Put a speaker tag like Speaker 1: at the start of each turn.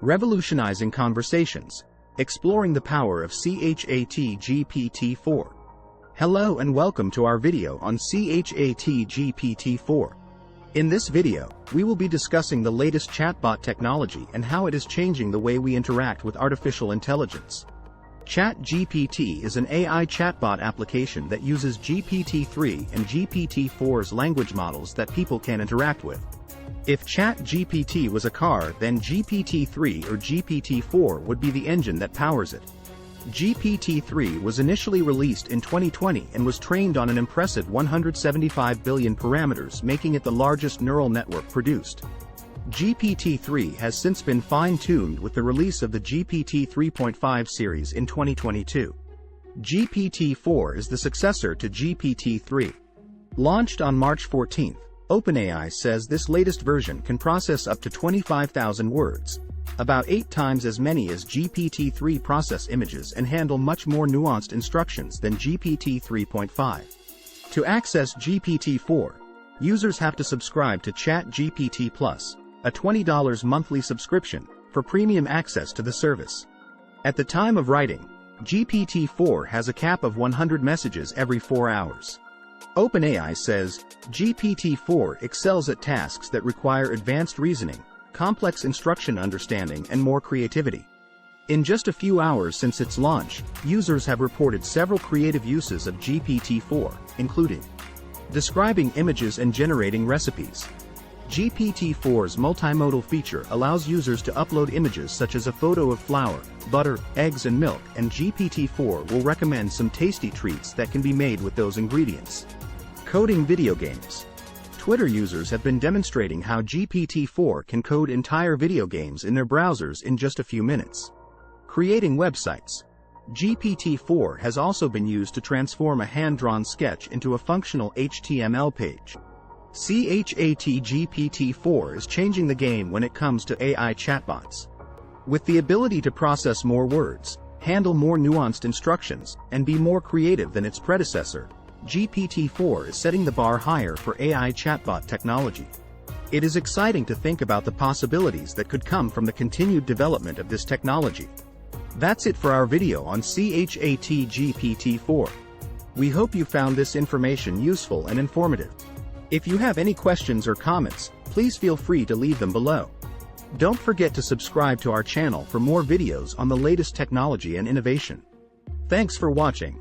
Speaker 1: Revolutionizing conversations, exploring the power of ChatGPT-4. Hello and welcome to our video on ChatGPT-4. In this video, we will be discussing the latest chatbot technology and how it is changing the way we interact with artificial intelligence. ChatGPT is an AI chatbot application that uses GPT-3 and GPT-4's language models that people can interact with. If ChatGPT was a car, then GPT-3 or GPT-4 would be the engine that powers it. GPT-3 was initially released in 2020 and was trained on an impressive 175 billion parameters, making it the largest neural network produced. GPT-3 has since been fine-tuned with the release of the GPT 3.5 series in 2022. GPT-4 is the successor to GPT-3. Launched on March 14, OpenAI says this latest version can process up to 25,000 words, about 8 times as many as GPT-3 process images, and handle much more nuanced instructions than GPT 3.5. To access GPT-4, users have to subscribe to ChatGPT Plus, a $20 monthly subscription, for premium access to the service. At the time of writing, GPT-4 has a cap of 100 messages every 4 hours. OpenAI says GPT-4 excels at tasks that require advanced reasoning, complex instruction understanding, and more creativity. In just a few hours since its launch, users have reported several creative uses of GPT-4, including describing images and generating recipes. GPT-4's multimodal feature allows users to upload images such as a photo of flour, butter, eggs, and milk, and GPT-4 will recommend some tasty treats that can be made with those ingredients. Coding video games. Twitter users have been demonstrating how GPT-4 can code entire video games in their browsers in just a few minutes. Creating websites. GPT-4 has also been used to transform a hand-drawn sketch into a functional HTML page. ChatGPT-4 is changing the game when it comes to AI chatbots. With the ability to process more words, handle more nuanced instructions, and be more creative than its predecessor, GPT-4 is setting the bar higher for AI chatbot technology. It is exciting to think about the possibilities that could come from the continued development of this technology. That's it for our video on ChatGPT-4. We hope you found this information useful and informative. If you have any questions or comments, please feel free to leave them below. Don't forget to subscribe to our channel for more videos on the latest technology and innovation. Thanks for watching.